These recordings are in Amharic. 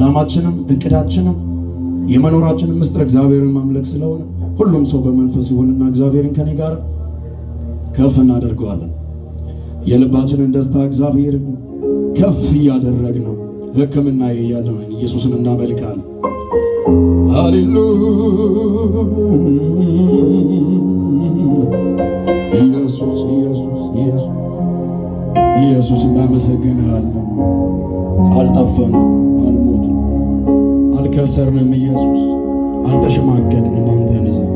ዓላማችንም እቅዳችንም የመኖራችንን ምስጢር እግዚአብሔርን ማምለክ ስለሆነ ሁሉም ሰው በመንፈስ ይሁንና እግዚአብሔርን ከኔ ጋር ከፍ እናደርገዋለን። የልባችንን ደስታ እግዚአብሔርን ከፍ እያደረግነው ሕክምና እያለን ኢየሱስን እናመልካለን። ሃሌሉያ ኢየሱስ ኢየሱስ ኢየሱስ ኢየሱስ እናመሰግንሃለን። አልጠፋንም፣ አልሞትንም፣ አልከሰርንም። ኢየሱስ አልተሸማቀቅንም። አንተን ይዘን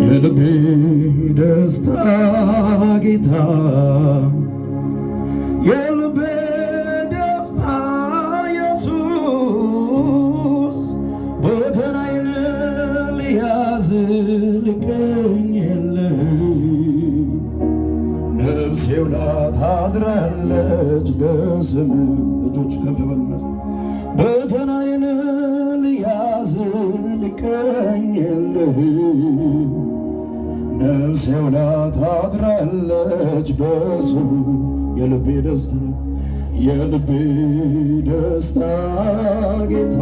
የልቤ ደስታ ጌታ የልቤ ደስታ ኢየሱስ በገናዬን ልያዝ ልቀኝልህ ነፍሴ ውላ ታድራለች በስምህ እጆች ከፍ በልመስ በገናዬን ልያዝ ልቀኝልህ ነፍሴ ውላ ታድራለች በስምህ የልቤ ደስታ የልቤ ደስታ ጌታ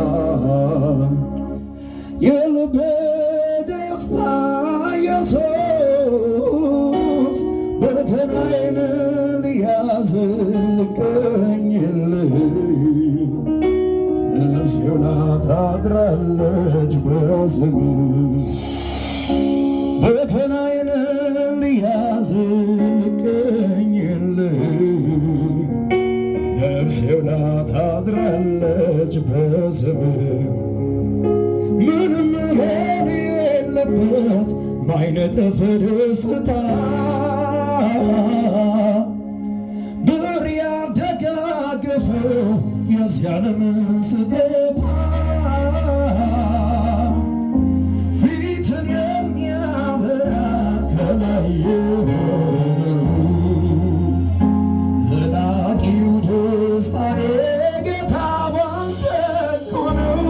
የልቤ ደስታ ኢየሱስ በገናዬን ልያዝ ልቀኝልህ ነፍሴ ውላ ታድራለች በስምህ በገናዬን ልያዝ ልቀኝልህ ነፍሴ ውላ ታድራለች በስምህ ምንም መሆን የለበት ማይነጥፍ ደስታ ብር ያደጋገፈው የዚህ ዓለም ስጦታ ፊትን የሚያበራ ከላይ የሆነው ዘላቂው ደስታዬ ጌታ ባንተ ሆነው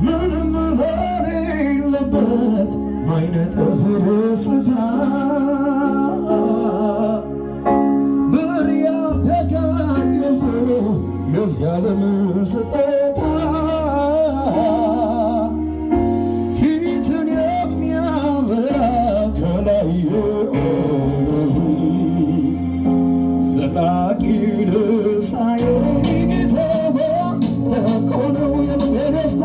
ምንም በሌለበት ማይነጥፍ ደስታ ብር ያደጋገፈው የዚህ ዓለም ስጦታ ፊትን የሚያበራ ከላይ የሆነው ዘላቂ ደስታዬ ጌታ ባንተ ሆነው የልቤ ደስታ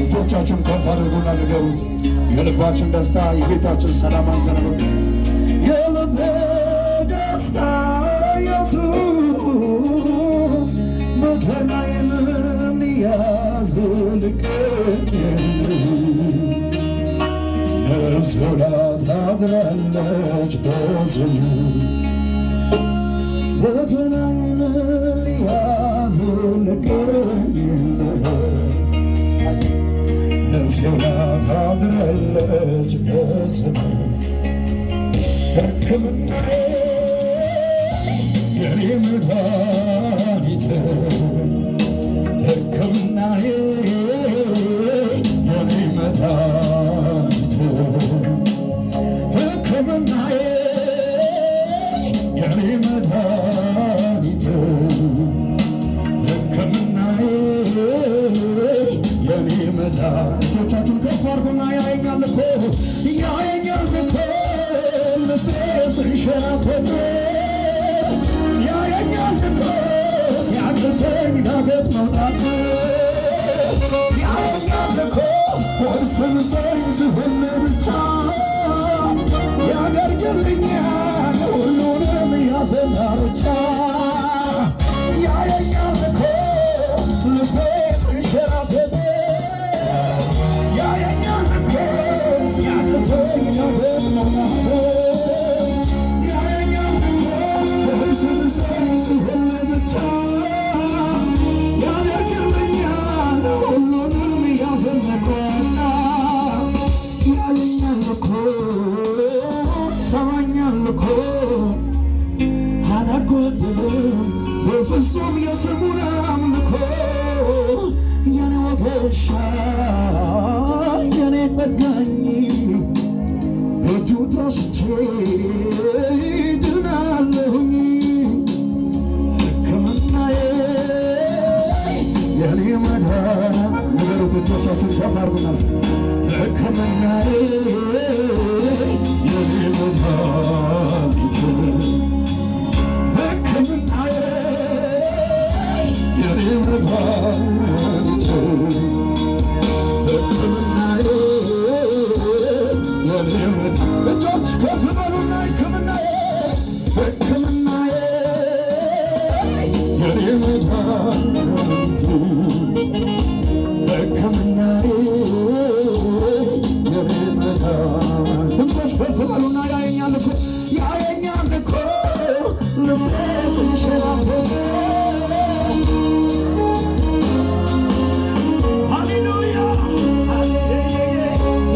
እጆቻችሁን ከፍ አድርጉና ንገሩት። የልባችን ደስታ የቤታችን ሰላም አንተ ነህ። የልቤ ደስታ ኢየሱስ በገናዬን ልያዝ ልቀኝልህ ነፍሴ ውላ ታድራለች በስምህ በገናዬን ልያዝ ልቀኝልህ ነፍሴ ውላ ታድራለች በስምህ ሕክምናዬ የኔ መድኃኒት ሕክምናዬ የኔ መድኃኒት ሕክምናዬ የኔ መድኃኒት ሕክምናዬ የኔ መድኃኒት እጆቻችሁን ከፍ አድርጉና ያየኛል እኮ ልቤ ሲንሸራተት ያየኛል እኮ ሲያቅተኝ ዳገት መውጣት ያየኛል እኮ እርሱን ስሆን ብቻ ያደርግልኛል ሁሉንም ያዘን ዳርቻ ያየኛል እኮ ልቤ ሲንሸራተት ያየኛል እኮ ሲያቅተኝ ዳገት መውጣት ያደርግልኛል ሁሉንም ያዘን መቋጫ ያየኛል እኮ ይሰማኛል እኮ አላጎድልም በፍጹም የስሙን አምልኮ የኔ ወገሻ የኔ ጠጋኝ በእጁ ተሽቼ ድናለሁኝ ሕክምናዬ የኔ መዳን ንገሩት እጆቻችሁን ከፍ አድርጉና ሕክምናዬ የኔ መድኃኒት ሕክምናዬ የኔ መድኃኒት ሕክምናዬ የኔ መድኃኒት እጆች ከፍ በሉና ሕክምናዬ ሕክምናዬ የኔ መድኃኒት ሕክምናዬ የኔ መድኃኒት ድምፆች ከፍ በሉና ያየኛል እኮ ልቤ ሲንሸራተት ሃሌሉያ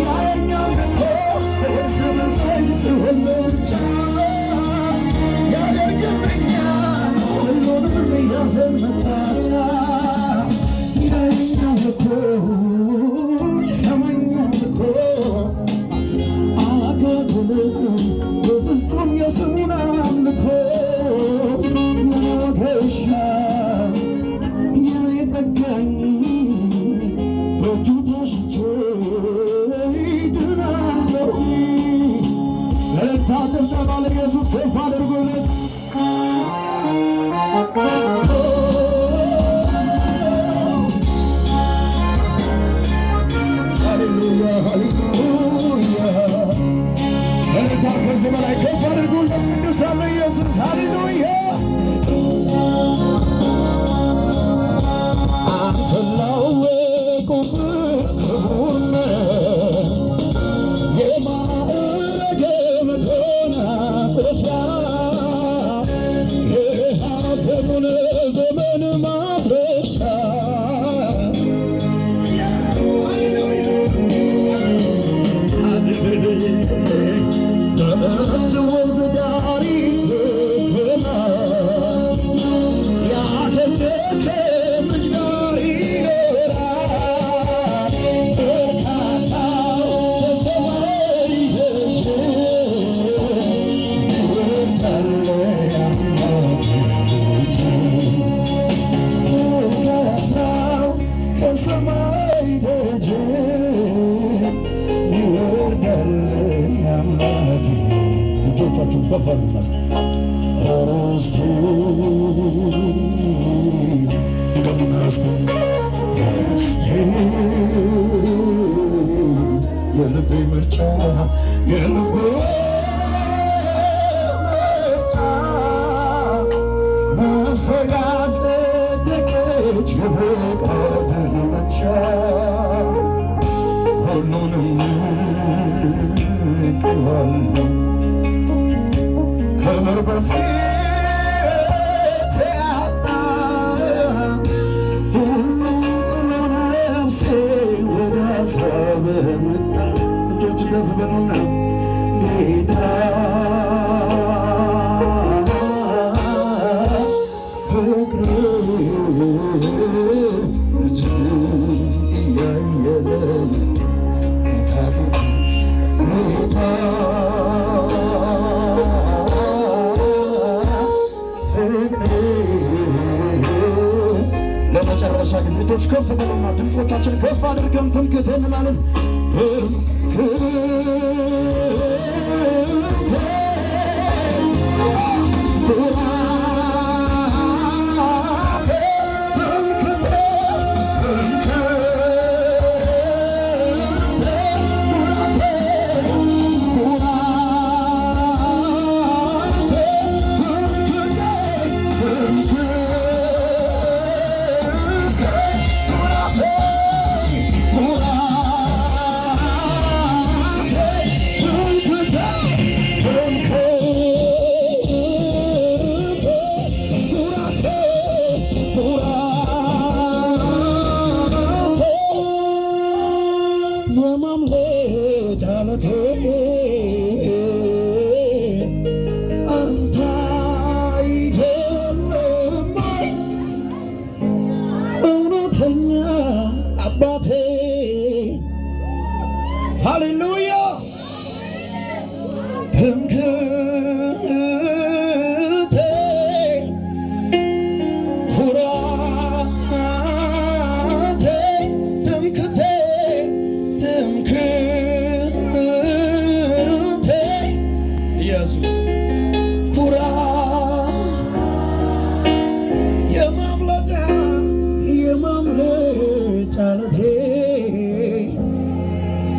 ያየኛል እኮ እርስ በርሳይ ስሆን ብቻ ያደርግልኛል ሁሉንም ያዘን መታጫ ያየኛል እኮ ይሰማኛል እኮ አላጎድልም በፍጹም የስሙን አምልኮ የወገሻ የኔ ጠጋኝ በእጁ ታሽቼ ድናለሁ። እልልታ ጭብጨባ ለኢየሱስ ከፍ አድርጉለት። ሃሌሉያ ሃሌሉያ እልልታ ከዚህ በላይ ከፍ አድርጉለት። ቅዱሳን ለኢየሱስ ሃሌሉያ አንተን ላወቅሁበት ክቡርነ የማዕረጌ መጎናጸፊያ የሐዘኑን ዘመን ማስረሻ በዕረፍት ወንዝ ዳር ይተክላል ያደገ ከምንጭ ጋር ይኖራል እርካታው ከሰማይ ደጅ ይወርዳል አምላኬ እርካታው ከሰማይ ደጅ ይወርዳል አምላኬ እጆቻችሁን ከፍ አድርጉና ርስቴ ድገሙና ርስቴ የልቤ ምርጫ የልቤ ምርጫ ነፍሴ ያጸደቀች የፍቅርህን መቻ ሁሉንም ንቄዋለሁ ክብር በፊት ያጣ ሁሉም ጥሎ ነፍሴ ወደ ሀሳብህ መጣ። እጆች ከፍ በሉና ጌታ ፍቅርህ እጅግ እያየለ ጌታ ጌታ ለመጨረሻ ጊዜ እጆች ከፍ በሉና ድምፆቻችን ከፍ አድርገን ትምክህት እንላለን።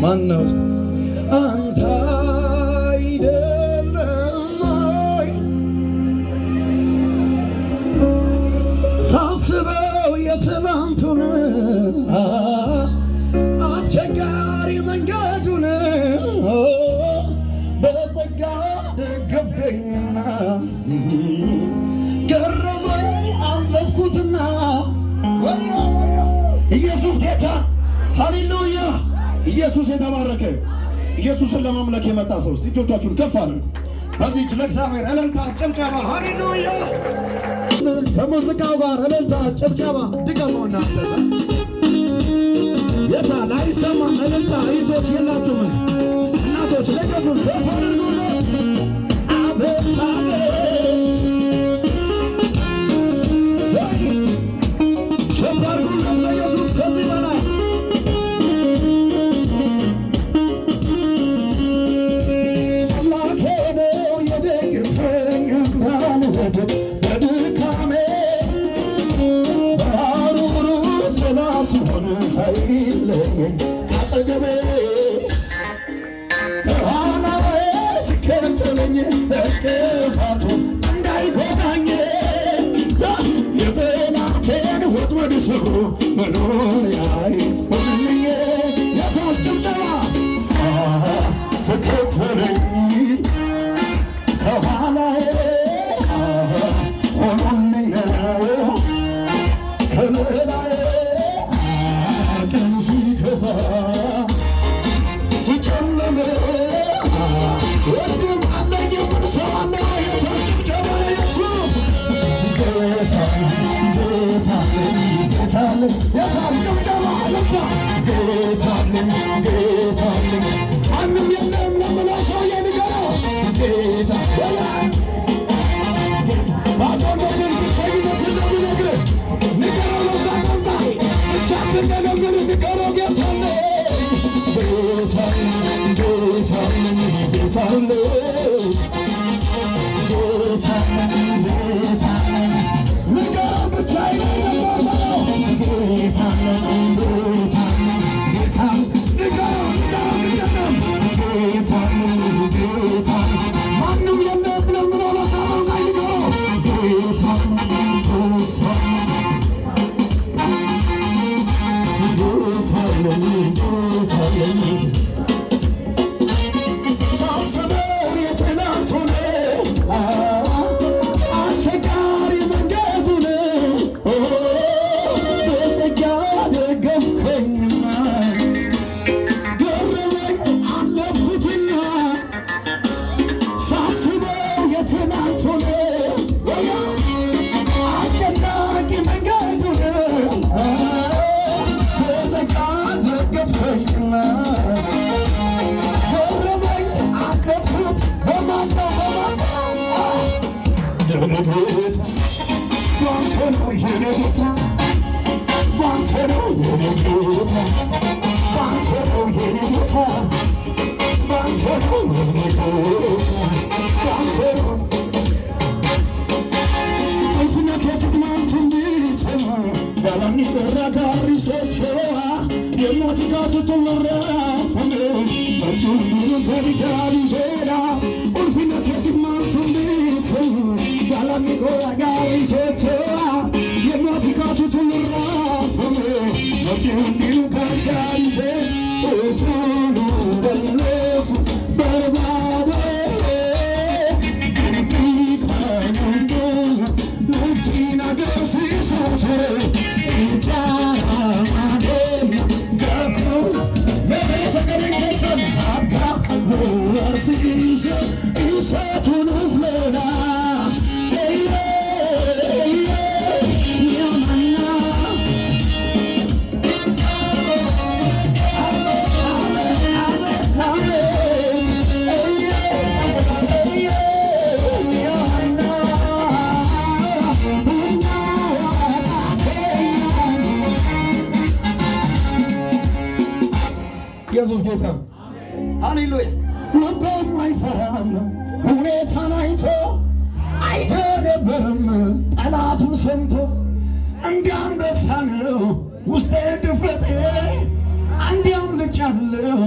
ማነው አንተ አይደለም ወይ ሳስበው የትናንቱን አስቸጋሪ መንገዱን በጸጋ ደገፍከኝና ገረመኝ አለፍኩትና ኢየሱስ ጌታ ሃሌሉያ ኢየሱስ የተባረከ ኢየሱስን ለማምለክ የመጣ ሰው እስቲ እጆቻችሁን ከፍ አድርጉ። በዚህ ለእግዚአብሔር እልልታ ጭብጨባ ሃሌሉያ። ከሙዚቃው ጋር እልልታ ጭብጨባ ድገሙና የታ ላይሰማ እልልታ እህቶች የላችሁም? እናቶች ለኢየሱስ ከፍ አድርጉለት። አቤት ከፍ አድርጉለት ለኢየሱስ ከዚህ በላይ በድካሜ በሐሩሩ ጥላ ሲሆን ሳይለየኝ አጠገቤ ከኋላዬ ሲከተለኝ በክፋቱ እንዳይጎዳኝ የጠላቴን ወጥመድ ስሩ መኖሪያዬ ሆነልኝ። የታል ጭብጨባ ሲከተለኝ ከኋላዬ ሆኖልኝ ነው ከለላዬ ቀን ሲከፋ ሲጨልም ወንድም አለኝ የምን ሰው አለ? የታጭብጨባ ኢየሱስ ጌታለኝ የታጭብጨባ አለባ ጌታለኝ ጌታለኝ ማንም የለም ለምለው ሰው የንገረው ጌታ ባዶነትን ብቸኝነትን ለሚነግርህ ንገረው። ለዛ ቆንጣይ ብቻህን ለለምንህ ንገረው ጌታለኝ ጌታለኝ ጌታለኝ ጌታለኝ ጌታለኝ ጌታለኝ ንገረው ብቻዬን ነበርበለው ጌታለኝ ጌታለኝ ጌታለኝ ንገረው ንገረው ጌታለኝ ጌታለኝ ማንም የለም ለምኖ ለሳመንጋይ ንገረው ሳስበው የትናንቱን አስቸጋሪ መንገዱን በጸጋ ደገፍከኝና ገረመኝ አለፍኩትና ሳስበው የትናንቱን አስጨናቂ መንገዱን በጸጋ ደገፍከኝና ገረመኝ አለፍኩት በማነው ጌታ ባንተ ነው የኔ ጌታ ባንተ ነው የኔ ጌታ ባንተ ነው የኔ ጌታ ባንተ ነው የኔ ጌታ ባንተ ነው Dalani terragari sochoa Yemotika tutumura Fame Bachunduru perikari jera Ulfina ketik mantumite Dalani terragari sochoa Yemotika tutumura Fame Bachunduru perikari jera Utunu Dalesu Barbade Nutina Gasi Sochoa ኢየሱስ ጌታ። ሃሌሉያ። ልቤም አይፈራም ሁኔታን አይቶ አይደነበርም ጠላቱን ሰምቶ እንዲያንበሳ ነው ውስጤ ድፍረቴ አንዲያም ልጫለው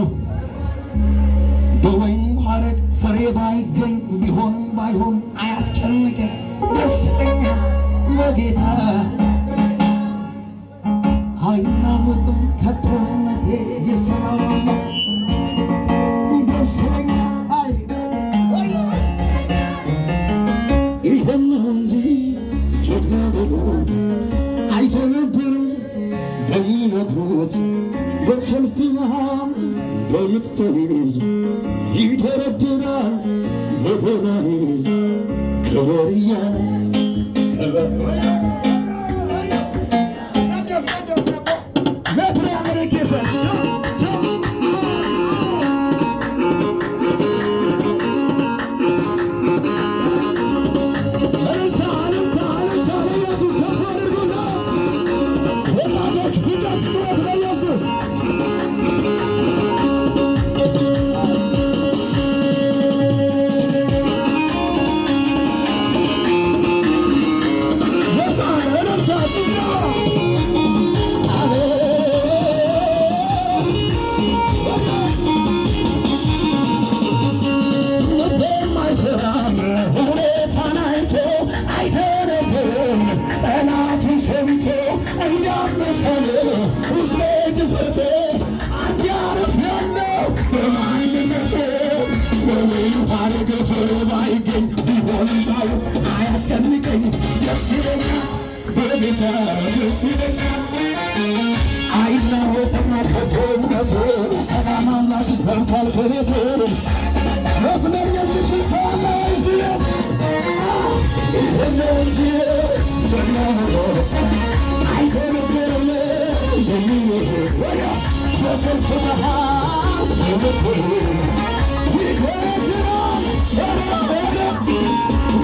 በወይን ሐረግ ፍሬ ባይገኝ ቢሆንም ባይሆን አያስጨንቀኝ ደስ ይለኛል በጌታ አይናወጥም ከጦርነቴ የሰላም ደስ ይለኛል ይህን እንጂ ጀግና በሉት አይደነብርም በሚነግሩት በሰልፍ መሃል በምጥ ተይዞ ይደረድራል በገና ይዞ ክብር እያለ አያስጨንቀኝ ደስ ይለኛል በጌታ ደስ ይለኛል አይናወጥም ከጦርነቴ ሰላም አምላክ በርቷል ከቤቴ መስለኝ የምችል ሰው አለ እዚህ ይህን ነው እንጂ ጀግና ሆኖት አይደነግርም በሰልፍ መሃል በምት ይደረድራል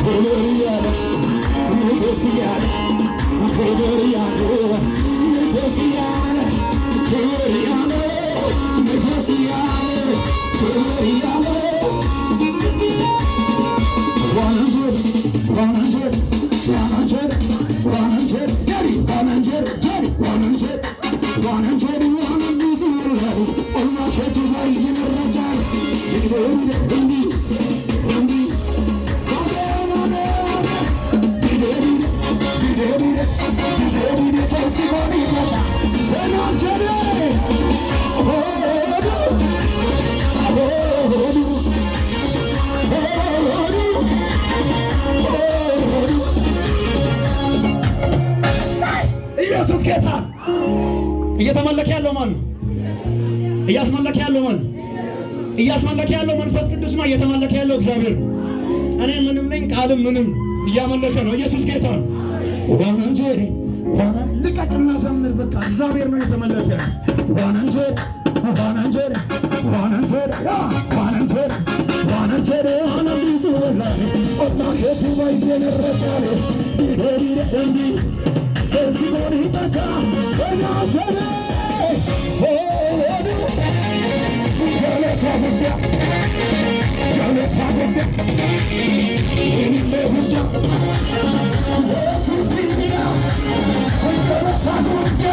ክብር እያለ ንጉሥ እያለ ክብር እያለ ንጉሥ እያለ ክብር እያለ ንጉሥ እያለ ክብር እያለ ኢየሱስ ጌታ። እየተመለከ ያለው ማን ነው? እያስመለከ ያለው ማን ነው? እያስመለከ ያለው መንፈስ ቅዱስ ነው። እየተመለከ ያለው እግዚአብሔር ነው። እኔ ምንም ነኝ፣ ቃልም ምንም እያመለከ ነው። ኢየሱስ ጌታ ነው። ዋናንጀሪ ዋና ልቀቅና ዘምር። በቃ እግዚአብሔር ነው እየተመለከ ያለው። ዋናንጀሪ ዋናንጀሪ ዋናንጀሪ ዋናንጀሪ ዋናንጀሪ ዋናንዲሱ ወላሂ ወላሂ ወይ የነረጃለ ይገሪ እንዲ በሲሞኒ ታታ ዋናንጀሪ ያለታ ጉዳ ያለታ ጉዳ ይሄ ጉዳ ኢየሱስ ጌታ ያለታ ጉዳ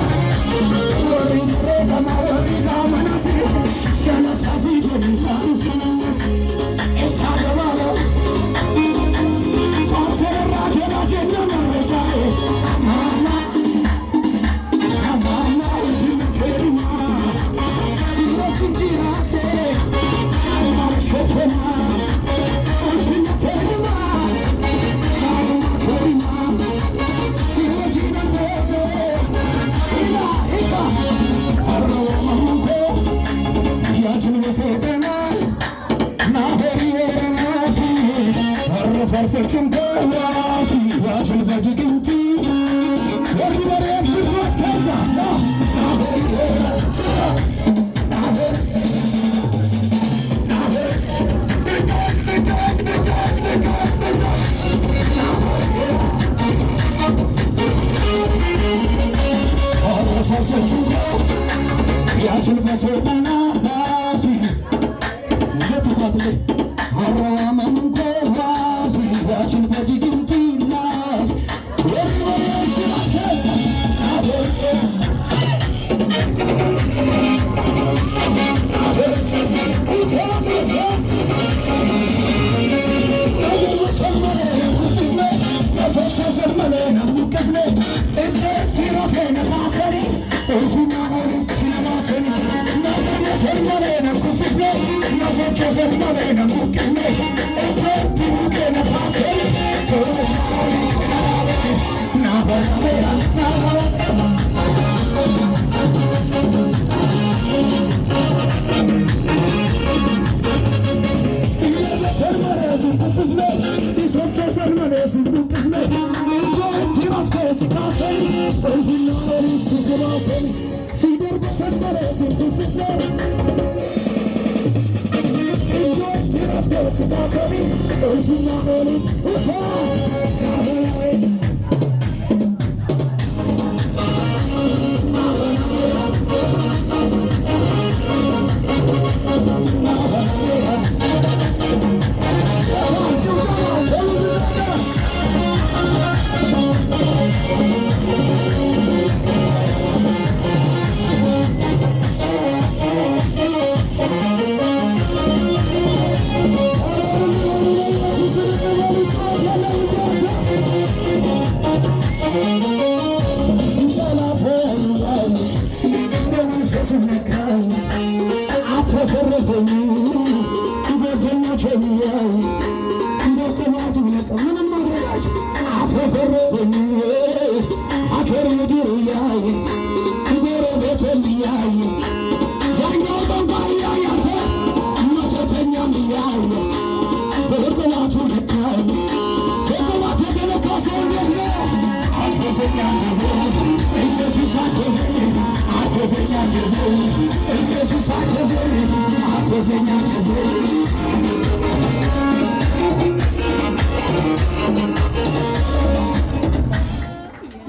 ወሪዶ ከማወሪዳ ማናሲ ያለታ ፊት ይፋንስ እታገባሎ ፋሰራ ገራጀና መረጃዬ ማማ ማማ ይፍከሪማ ሲሮችንጂራቴ ማርሾኮማ ሲሮችንጂራቴ فرفتشم بوافي واجل بدقنتي ورد بريك جرتوس كذا فرفتشم يا جل بسوطنا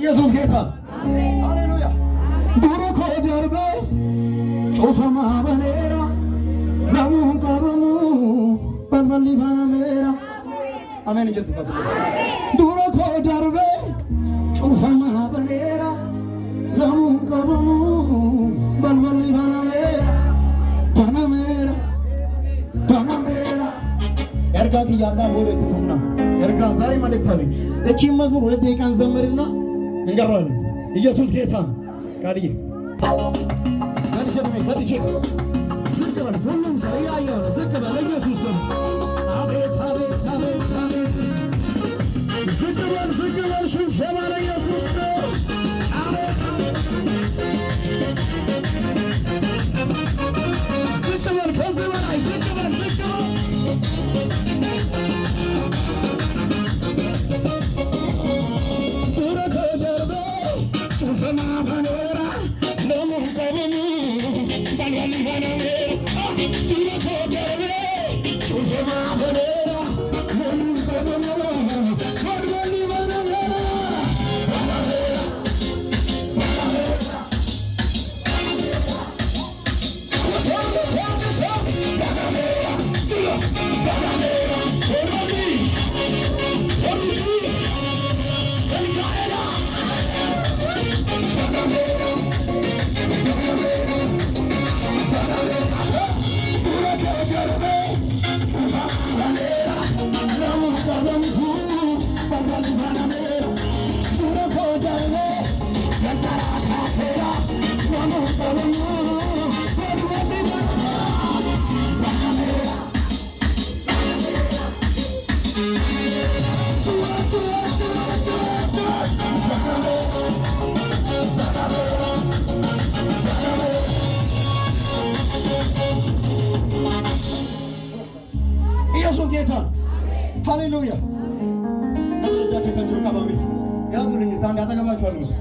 ኢየሱስ ጌታ ሃሌሉያ ዱሮ ኮደርበ ጮፈማ በኔራ ናሙን ቀበሙ በልበሊ ባናሜራ አሜን ጀትባት ዱሮ ኮደርበ ጮፈማ በኔራ ናሙን ቀበሙ በልበሊ ባናሜራ ባናሜራ ባናሜራ ያርጋት ያላ ወደ ተፈና ያርጋ ዛሬ መልእክት አለኝ እቺ መዝሙር ወደ ደቂቃን ዘምርና እንገራለን። ኢየሱስ ጌታ ቃልዬ ከድቼ ዝቅ በል ሁሉም ሰው እያየሁ ነው። ዝቅ በል ኢየሱስ ነው። አቤት አቤት አቤት አቤት ዝቅ በል ሽብሸባ ለኢየሱስ ነው። አቤት ዝቅ በል ከዚህ በላይ ዝቅ በል ኢየሱስ ጌታ ሃሌሉያ ነብለዳ ከሰንጅሮ ካባሚ ያዙልኝ እስቲ አንድ አጠገባችኋለሁ ሙስ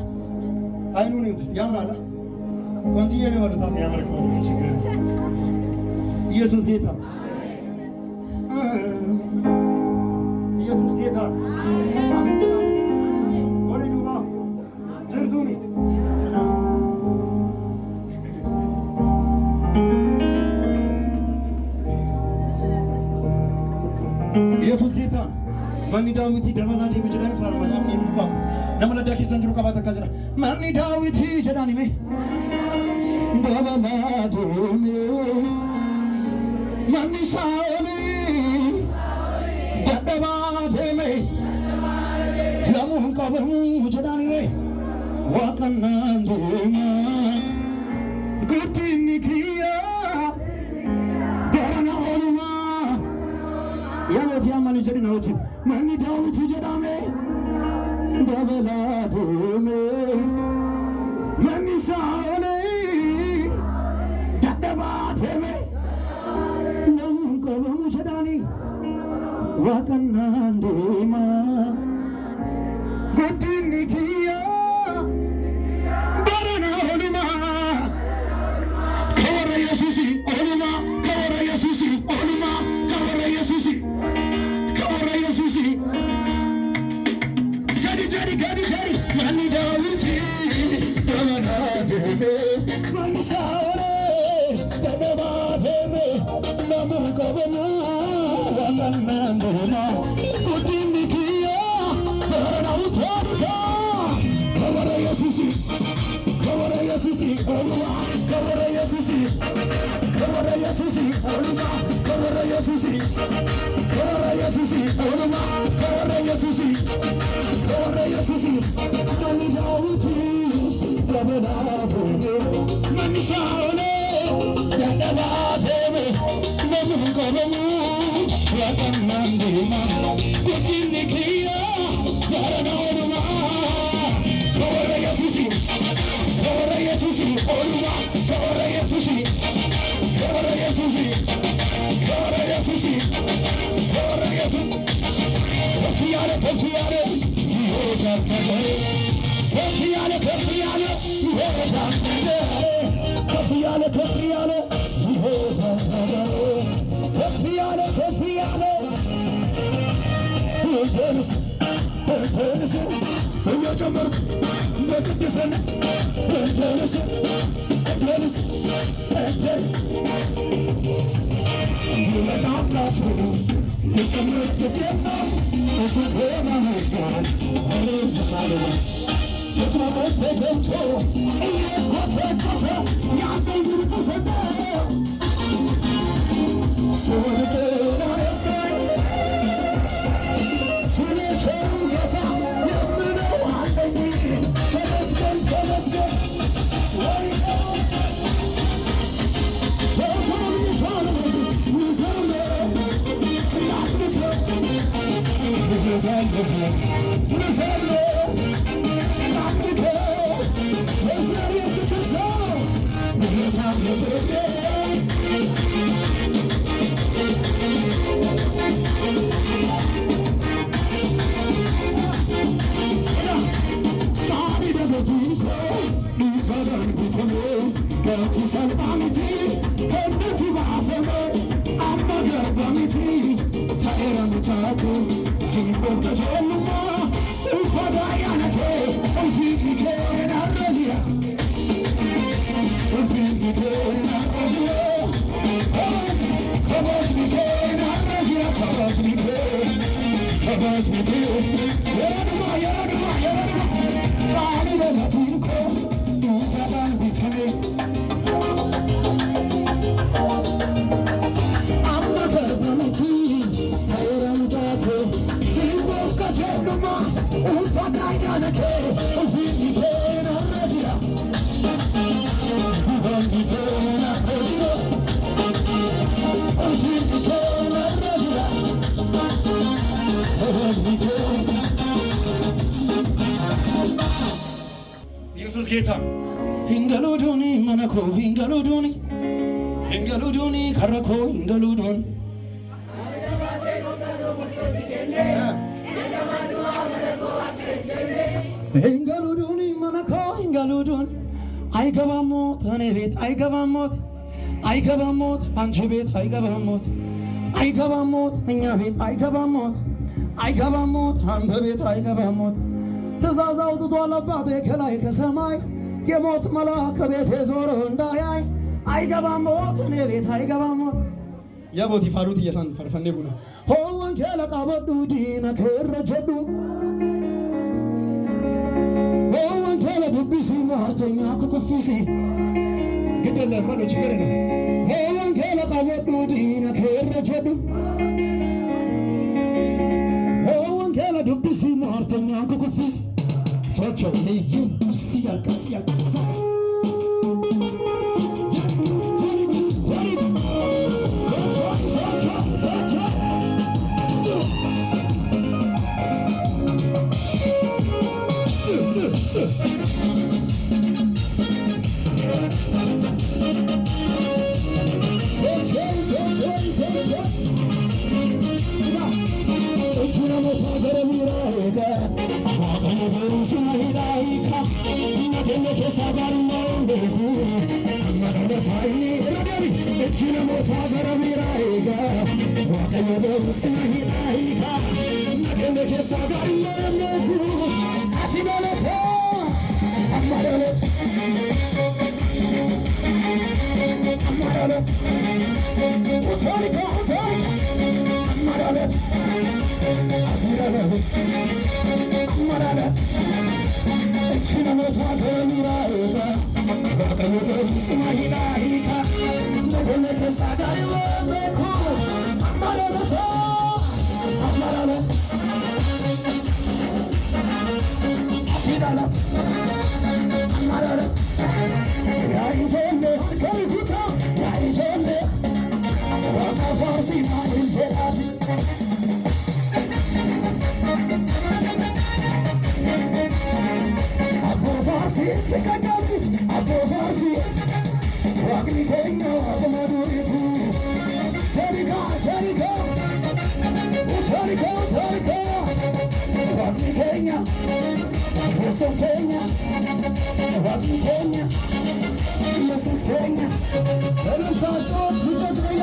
አይኑን ይሁት እስቲ ያምራል ኮንቲኒዩ ነው ማለት ነው ያምራል ነው ችግር ኢየሱስ ጌታ ኢየሱስ ጌታ አሜን ጀና ወሬ ዱባ ጀርቱኒ ኢየሱስ ጌታ ማኒ ዳዊት ደበላ ዴ በጀዳን ፋር መሳም ይምባ ነመለዳ ኪሰን ጅሩ ቀባተ ከዝራ ማኒ ዳዊት ጀዳን ይሜ ደበላ ዴሜ ማኒ ሳኦል ደበላ ዴሜ ለሙን ቀበሙ ጀዳን ይሜ ዋቀና ዴማ ጉዲኒ ክያ ደረና ኦሉማ ያሎት ያማኒ ጀዲናውት ማኒ ዳዊት ጀዳሜ ደበላቱሜ ማኒ ሳኦል ደደባቴሜ ለሙን ቀበሙ ጀዳኒ ዋቀና ዴማ ጉዲኒ ክያ ደረና ኦሉማ ከወረ ኢየሱስ ኦሉማ ከወረ ኢየሱስ ኦሉማ ከወረ ኢየሱስ ከወረ ኢየሱስ ገዲ ማኒ ዳዊት ደበላቴሜ ማኒ ሳኦል ደደባቴሜ ለሙን ቀበሙ ዋቀና ዴማ ጉዲኒ ክያ ደረናው ታሪካ ከወረ ኢየሱስ ከወረ ኢየሱስ ኦሉማ ከወረ ኢየሱስ ከወረ ኢየሱስ ኦሉማ ከወረ ኢየሱስ ከወረ ኢየሱስ ኦሉማ ከወረ ኢየሱስ ከወረ ኢየሱስ ማኒ ዳዊት ደበላቴሜ ማኒ ሳኦል ደደባቴሜ ለሙን ቀበሙ ዋቀና ዴማ ጉዲኒ ክያ ደረናው ኦሉማ ከወረ ኢየሱስ ከወረ ኢየሱስ ኦሉማ ከወረ ኢየሱስ ከወረ ኢየሱስ ከወረ ኢየሱስ ከወረ ኢየሱስ ከፍ ያለ ይወጣል ከፍ ያለ ይወጣል ከፍ ያለ ይወጣል ከፍ ያለ ተነስ እየጨመርክ በቅድስና ተነስ ይመጣላችሁ የጨመርክ ጌታ እሱ በማመስገን አልዝማለ ትኩረት ተገብቶ እየኮተኮተ ያንተን ግርብ ሰጠ ስወድቅና ረሳኝ ስለቸሩ ጌታ የምለው አለኝ ተመስገን ወይ ኢየሱስ ጌታ hingaluduni manako hingaluduni karako hingaludun hingaluduni manako hingaludun አይገባሞት እኔ ቤት አይገባሞት አንቺ ቤት አይገባሞት እኛ ቤት አይገባሞት አንተ ቤት አይገባሞት ትእዛዝ አውጥቷል አባቴ ከላይ ከሰማይ የሞት መልአክ ከቤቴ ዞሮ እንዳያይ አይገባሞት እኔ ቤት Yaaboti faaruuti yasaan farfannee buna. Hoowwan keela qabadhu diina keerra jedhu. Hoowwan keela dubbisi maarteenyaa kukuffisi. Giddallee malu ችግር ነው. Hoowwan keela qabadhu diina keerra jedhu. Hoowwan keela dubbisi maarteenyaa kukuffisi. Socho leeyyuu siyal kasiyal.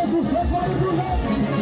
Jesus,